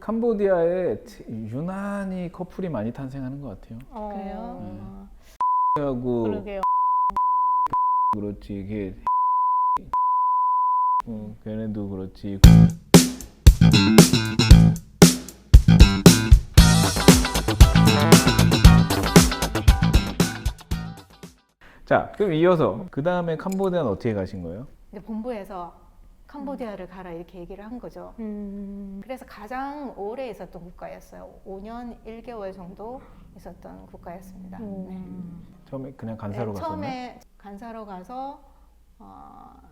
캄보디아에 유난히 커플이 많이 탄생하는 것 같아요. 그래요? 하고 그러게요. 그렇지, 이게 걔네도 그렇지. 자, 그럼 이어서 그 다음에 캄보디아는 어떻게 가신 거예요? 이제 본부에서 캄보디아를 가라 이렇게 얘기를 한 거죠. 그래서 가장 오래 있었던 국가였어요. 5년 1개월 정도 있었던 국가였습니다. 네. 처음에 그냥 간사로 네, 갔었나요? 처음에 간사로 가서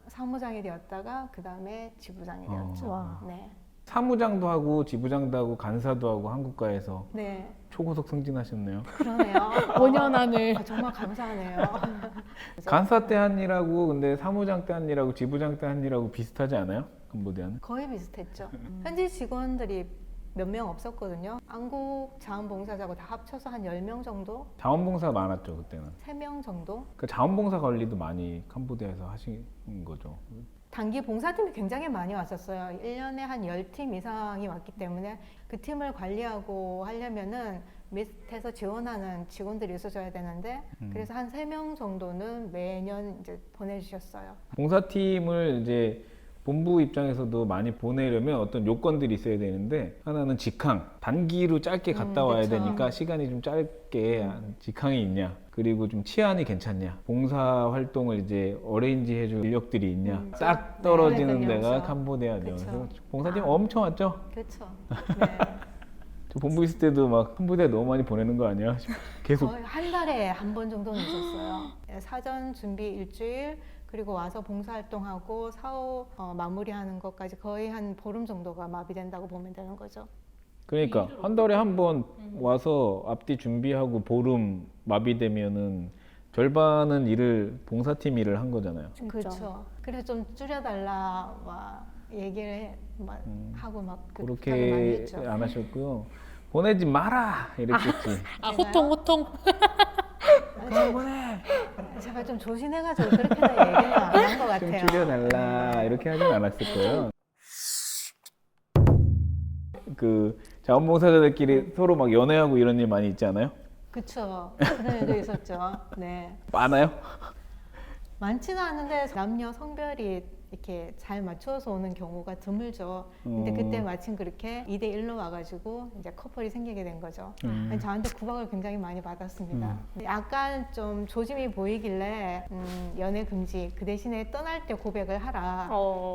사무장이 되었다가 그 다음에 지부장이 되었죠. 와. 네. 사무장도 하고 지부장도 하고 간사도 하고 한 국가에서 네, 초고속 승진하셨네요. 그러네요. 5년 안에. 정말 감사하네요. 간사 때 한 일하고 근데 사무장 때 한 일하고 지부장 때 한 일하고 비슷하지 않아요? 캄보디아는? 거의 비슷했죠. 현지 직원들이 몇 명 없었거든요. 한국 자원봉사자고 다 합쳐서 한 10명 정도? 자원봉사 많았죠 그때는. 3명 정도? 그 자원봉사 관리도 많이 캄보디아에서 하신 거죠. 단기 봉사팀이 굉장히 많이 왔었어요. 1년에 한 10팀 이상이 왔기 때문에 그 팀을 관리하고 하려면은 밑에서 지원하는 직원들이 있어줘야 되는데 그래서 한 3명 정도는 매년 이제 보내주셨어요. 봉사팀을 이제 본부 입장에서도 많이 보내려면 어떤 요건들이 있어야 되는데 하나는 직항, 단기로 짧게 갔다 와야 그쵸. 되니까 시간이 좀 짧게 직항이 있냐, 그리고 좀 치안이 괜찮냐, 봉사 활동을 이제 어레인지 해줄 인력들이 있냐, 싹 떨어지는 네, 데가 그쵸. 캄보디아죠. 그쵸. 봉사팀 엄청 왔죠? 그렇죠. 네. 저 본부 있을 때도 막 캄보디아 너무 많이 보내는 거 아니야? 계속. 거의 한 달에 한 번 정도는 있었어요. 사전 준비 일주일, 그리고 와서 봉사활동하고 사업 마무리하는 것까지 거의 한 보름 정도가 마비된다고 보면 되는 거죠. 그러니까 한 달에 한 번 와서 앞뒤 준비하고 보름 마비되면은 절반은 일을 봉사팀 일을 한 거잖아요. 그렇죠. 그래서 좀 줄여달라 막 얘기를 막 하고 막 그 부탁을 많이 그렇게 했죠. 안 하셨고요. 보내지 마라 이랬겠지. 아, 호통. 그만 보내. 제가 좀 조심해가지고 그렇게는 얘기는 안 한 것 좀 같아요. 줄여달라 이렇게 하진 않았을 거예요. 그 자원봉사자들끼리 서로 막 연애하고 이런 일 많이 있지 않아요? 그렇죠. 그런 일도 있었죠. 네. 많아요? 많지는 않은데 남녀 성별이 이렇게 잘 맞춰서 오는 경우가 드물죠. 근데 그때 마침 그렇게 2대1로 와가지고 이제 커플이 생기게 된 거죠. 저한테 구박을 굉장히 많이 받았습니다. 약간 좀 조짐이 보이길래 연애 금지, 그 대신에 떠날 때 고백을 하라.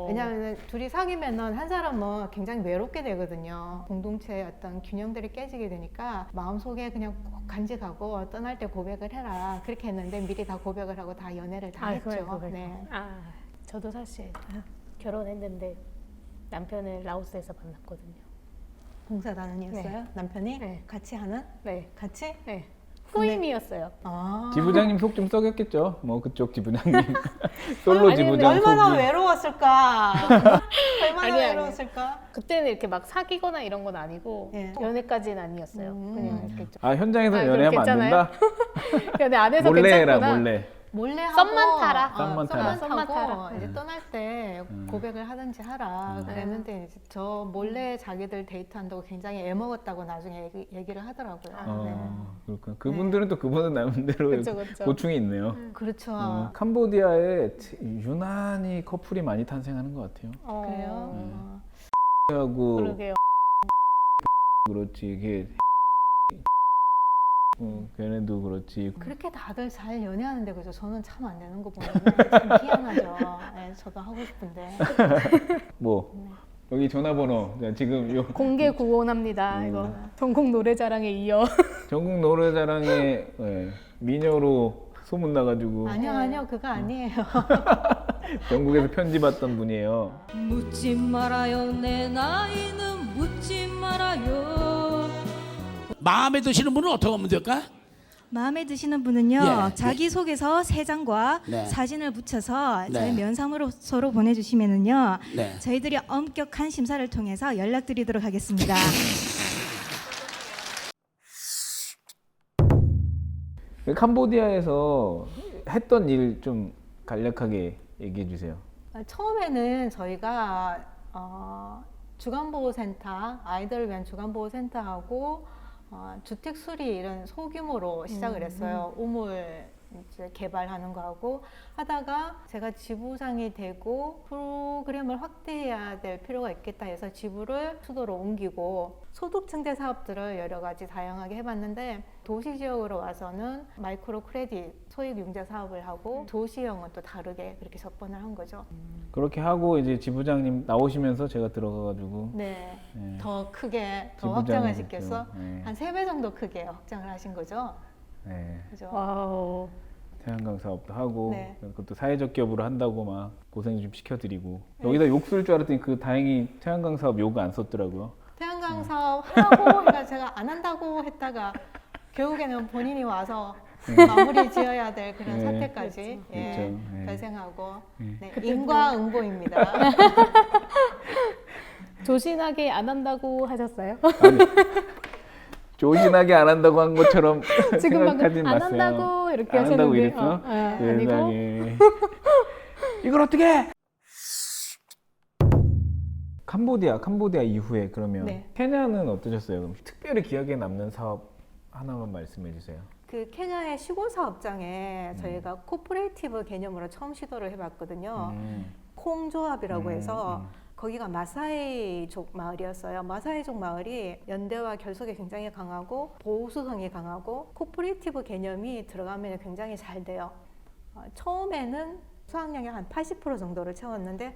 왜냐하면 둘이 사귀면은 한 사람은 굉장히 외롭게 되거든요. 공동체의 어떤 균형들이 깨지게 되니까 마음속에 그냥 꼭 간직하고 떠날 때 고백을 해라. 그렇게 했는데 미리 다 고백을 하고 다 연애를 다 했죠. 네. 저도 사실 결혼했는데 남편을 라오스에서 만났거든요. 봉사단원이었어요? 네. 남편이? 네. 같이 하는? 네. 같이? 네. 후임이었어요. 아. 지부장님 속 좀 썩였겠죠. 뭐 그쪽 지부장님 솔로 아니, 지부장 얼마나 속이. 외로웠을까? 얼마나 아니. 외로웠을까? 그때는 이렇게 막 사귀거나 이런 건 아니고 예. 연애까지는 아니었어요. 그냥 이렇게 좀 아 현장에서 아, 연애하면 안 괜찮아요? 된다? 연애 안에서 몰래 해라 괜찮구나. 몰래. 몰래 하고 썸만 타라. 썸만 타라. 썸만 타고 타라. 이제 떠날 때 고백을 하든지 하라 그랬는데 이제 저 몰래 자기들 데이트한다고 굉장히 애먹었다고 나중에 얘기를 하더라고요. 네. 그렇구나. 그분들은 또 그분은 나름대로 그쵸, 그쵸. 고충이 있네요. 그렇죠. 캄보디아에 유난히 커플이 많이 탄생하는 것 같아요. 그래요? 하고 그러게요. 그렇지, 이게 걔네도 그렇지. 그렇게 다들 잘 연애하는데 그죠? 저는 참 안 되는 거 보면 참 희한하죠. 네, 저도 하고 싶은데. 뭐 여기 전화번호 지금 요 공개 구원합니다. 이거 전국 노래자랑에 이어. 전국 노래자랑에 미녀로 소문 나가지고 아니요, 그거 아니에요. 전국에서 편지 받던 분이에요. 묻지 말아요 내 나이는 묻지 말아요. 마음에 드시는 분은 어떻게 하면 될까? 마음에 드시는 분은요, 예, 자기소개서 3장과 네. 사진을 붙여서 네. 저희 면사무소로 보내주시면은요, 네. 저희들이 엄격한 심사를 통해서 연락드리도록 하겠습니다. 캄보디아에서 했던 일 좀 간략하게 얘기해 주세요. 처음에는 저희가 주간보호센터, 아이들을 위한 주간보호센터하고 주택 수리 이런 소규모로 시작을 했어요. 우물 이제 개발하는 거하고 하다가 제가 지부장이 되고 프로그램을 확대해야 될 필요가 있겠다 해서 지부를 수도로 옮기고 소득 증대 사업들을 여러 가지 다양하게 해봤는데 도시 지역으로 와서는 마이크로 크레딧 소액 융자 사업을 하고 도시형은 또 다르게 그렇게 접근을 한 거죠. 그렇게 하고 이제 지부장님 나오시면서 제가 들어가가지고 네, 네. 더 크게 더 지부장이 확장을 됐죠. 시켜서 네. 한 3배 정도 크게 확장을 하신 거죠. 네. 그죠? 와우. 태양광 사업도 하고 네. 그것도 사회적 기업으로 한다고 막 고생 좀 시켜드리고 여기다 욕 쓸 줄 알았더니 그 다행히 태양광 사업 욕 안 썼더라고요. 태양광 사업 하고 해가 제가 안 한다고 했다가 결국에는 본인이 와서 마무리 지어야 될 그런 네. 사태까지 예, 그렇죠. 네. 발생하고 네. 네, 인과응보입니다. 조신하게 안 한다고 하셨어요? 아니, 조신하게 안 한다고 한 것처럼 지금 방금 생각하지 안 마세요. 한다고 이렇게 안 한다고 하셨는데 이랬어? 아니고 세상에. 이걸 어떻게 해? 캄보디아 이후에 그러면 네. 케냐는 어떠셨어요? 그럼 특별히 기억에 남는 사업 하나만 말씀해 주세요. 그 케냐의 시골 사업장에 저희가 코퍼레이티브 개념으로 처음 시도를 해봤거든요. 콩조합이라고 해서 거기가 마사이족 마을이었어요. 마사이족 마을이 연대와 결속이 굉장히 강하고 보수성이 강하고 코퍼레이티브 개념이 들어가면 굉장히 잘 돼요. 처음에는 수확량의 한 80% 정도를 채웠는데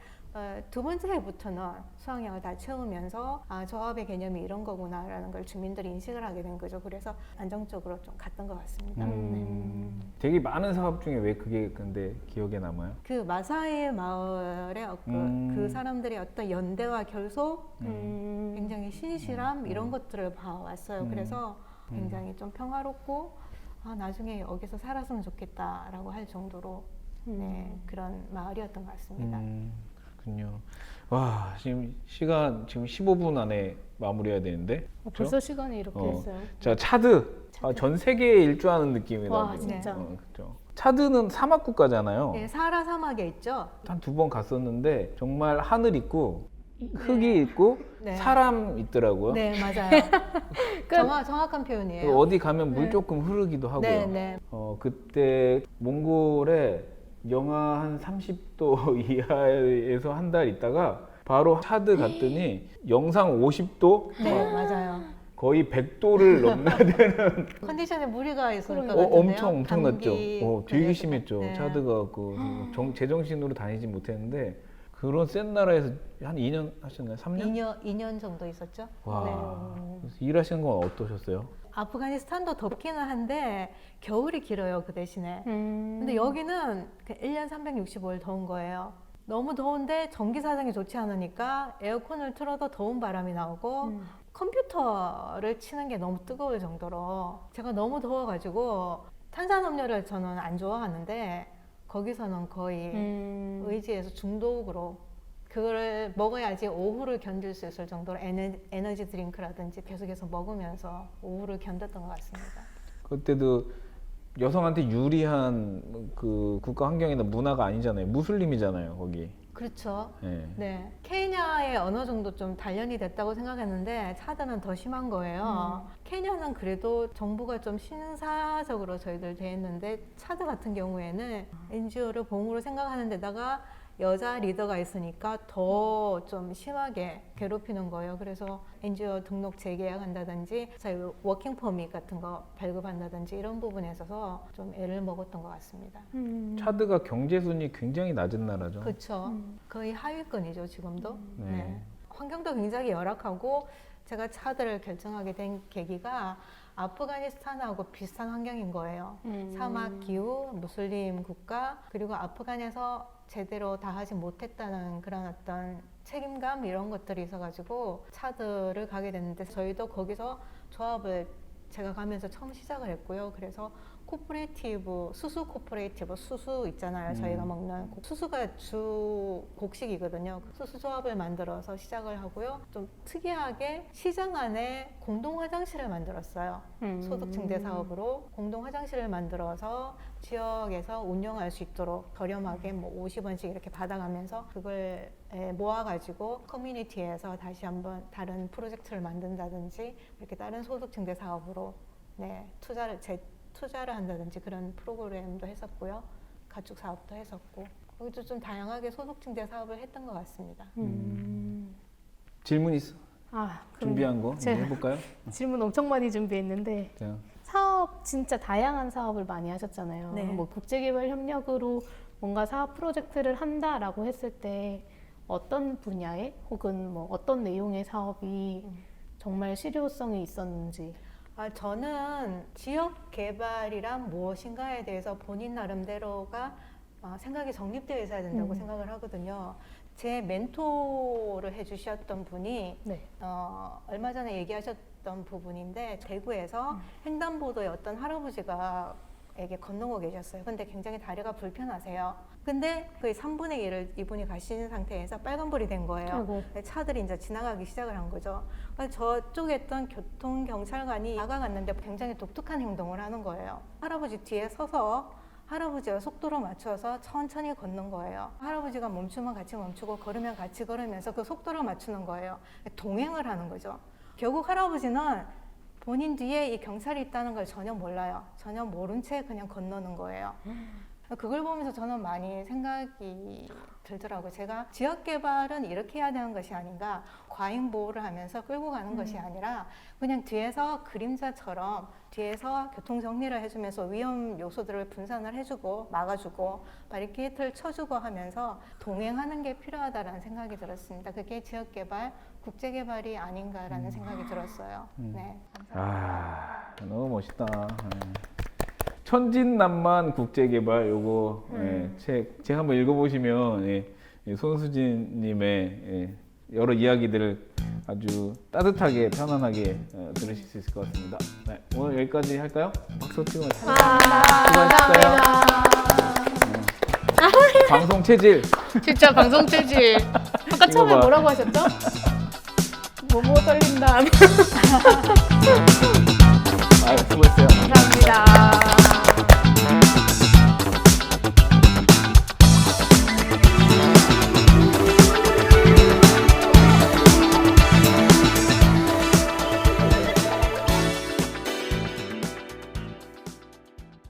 두 번째 해부터는 수확량을 다 채우면서 조합의 개념이 이런 거구나라는 걸 주민들이 인식을 하게 된 거죠. 그래서 안정적으로 좀 갔던 것 같습니다. 되게 많은 사업 중에 왜 그게 근데 기억에 남아요? 그 마사이 마을의 그 사람들의 어떤 연대와 결속, 굉장히 신실함 이런 것들을 봐왔어요. 그래서 굉장히 좀 평화롭고 나중에 여기서 살았으면 좋겠다라고 할 정도로 네, 그런 마을이었던 것 같습니다. 그렇군요. 와, 지금 시간 지금 15분 안에 마무리해야 되는데. 벌써 시간이 이렇게 됐어요. 자, 차드. 전 세계에 일주하는 느낌이다. 와, 진짜. 그렇죠. 차드는 사막 국가잖아요. 네, 사하라 사막에 있죠. 한 2번 갔었는데 정말 하늘 있고 흙이 있고 네. 사람 있더라고요. 네, 맞아요. 정확한 표현이에요. 어디 가면 물 조금 흐르기도 하고요. 네, 네. 그때 몽골에 영하 한 30도 이하에서 한 달 있다가 바로 차드 갔더니 영상 50도 네, 맞아요. 거의 100도를 넘나드는 컨디션에 무리가 있을 것 어, 같은데요. 엄청났죠. 감기 되게 걸려서. 심했죠. 네. 차드가 제정신으로 다니지 못했는데 그런 센 나라에서 한 2년 하셨나요? 3년? 2년 정도 있었죠. 와, 네. 그래서 일하시는 건 어떠셨어요? 아프가니스탄도 덥기는 한데 겨울이 길어요, 그 대신에. 근데 여기는 1년 365일 더운 거예요. 너무 더운데 전기 사정이 좋지 않으니까 에어컨을 틀어도 더운 바람이 나오고 컴퓨터를 치는 게 너무 뜨거울 정도로 제가 너무 더워가지고 탄산음료를 저는 안 좋아하는데 거기서는 거의 의지해서 중독으로 그거를 먹어야지 오후를 견딜 수 있을 정도로 에너지 드링크라든지 계속해서 먹으면서 오후를 견뎠던 것 같습니다. 그때도 여성한테 유리한 그 국가 환경이나 문화가 아니잖아요. 무슬림이잖아요, 거기. 그렇죠. 네. 네. 케냐에 어느 정도 좀 단련이 됐다고 생각했는데 차드는 더 심한 거예요. 케냐는 그래도 정부가 좀 신사적으로 저희들 대했는데 차드 같은 경우에는 NGO를 봉으로 생각하는 데다가 여자 리더가 있으니까 더 좀 심하게 괴롭히는 거예요. 그래서 NGO 등록 재계약한다든지 저희 워킹 퍼밋 같은 거 발급한다든지 이런 부분에 있어서 좀 애를 먹었던 것 같습니다. 차드가 경제 순위 굉장히 낮은 나라죠. 그렇죠. 거의 하위권이죠, 지금도. 네. 네. 환경도 굉장히 열악하고 제가 차드를 결정하게 된 계기가 아프가니스탄하고 비슷한 환경인 거예요. 사막 기후, 무슬림 국가, 그리고 아프간에서 제대로 다 하지 못했다는 그런 어떤 책임감 이런 것들이 있어가지고 차드를 가게 됐는데 저희도 거기서 조합을 제가 가면서 처음 시작을 했고요. 그래서 코퍼레이티브, 수수 코퍼레이티브, 수수 있잖아요. 저희가 먹는 수수가 주 곡식이거든요. 수수 조합을 만들어서 시작을 하고요. 좀 특이하게 시장 안에 공동 화장실을 만들었어요. 소득 증대 사업으로 공동 화장실을 만들어서 지역에서 운영할 수 있도록 저렴하게 뭐 50원씩 이렇게 받아가면서 그걸 모아가지고 커뮤니티에서 다시 한번 다른 프로젝트를 만든다든지 이렇게 다른 소득 증대 사업으로 네, 투자를 한다든지 그런 프로그램도 했었고요. 가축 사업도 했었고 거기도 좀 다양하게 소득 증대 사업을 했던 것 같습니다. 질문 있어? 아, 그럼 준비한 거 이제 제가 해볼까요? 질문 엄청 많이 준비했는데 자, 사업 진짜 다양한 사업을 많이 하셨잖아요. 네. 뭐 국제개발 협력으로 뭔가 사업 프로젝트를 한다라고 했을 때 어떤 분야의 혹은 뭐 어떤 내용의 사업이 정말 실효성이 있었는지. 저는 지역 개발이란 무엇인가에 대해서 본인 나름대로가 생각이 정립되어 있어야 된다고 생각을 하거든요. 제 멘토를 해주셨던 분이 네. 얼마 전에 얘기하셨던 부분인데 대구에서 횡단보도에 어떤 할아버지가 에게 건너고 계셨어요. 근데 굉장히 다리가 불편하세요. 근데 거의 3분의 1을 이분이 가신 상태에서 빨간불이 된 거예요. 아이고. 차들이 이제 지나가기 시작을 한 거죠. 저쪽에 있던 교통경찰관이 다가갔는데 굉장히 독특한 행동을 하는 거예요. 할아버지 뒤에 서서 할아버지가 속도를 맞춰서 천천히 걷는 거예요. 할아버지가 멈추면 같이 멈추고 걸으면 같이 걸으면서 그 속도를 맞추는 거예요. 동행을 하는 거죠. 결국 할아버지는 본인 뒤에 이 경찰이 있다는 걸 전혀 몰라요. 전혀 모른 채 그냥 건너는 거예요. 그걸 보면서 저는 많이 생각이 들더라고요. 제가 지역개발은 이렇게 해야 되는 것이 아닌가, 과잉 보호를 하면서 끌고 가는 것이 아니라 그냥 뒤에서 그림자처럼 뒤에서 교통 정리를 해주면서 위험 요소들을 분산을 해주고 막아주고 바리케이트를 쳐주고 하면서 동행하는 게 필요하다라는 생각이 들었습니다. 그게 지역개발, 국제개발이 아닌가라는 생각이 들었어요. 네, 감사합니다. 너무 멋있다. 네. 천진난만 국제개발 요거 책 한번 읽어보시면 손수진님의 여러 이야기들을 아주 따뜻하게 편안하게 들으실 수 있을 것 같습니다. 네, 오늘 여기까지 할까요? 박수 치고 수고하셨어요. 방송 체질. 진짜 방송 체질. 아까 처음에 봐. 뭐라고 하셨죠? 뭐뭐 떨린다.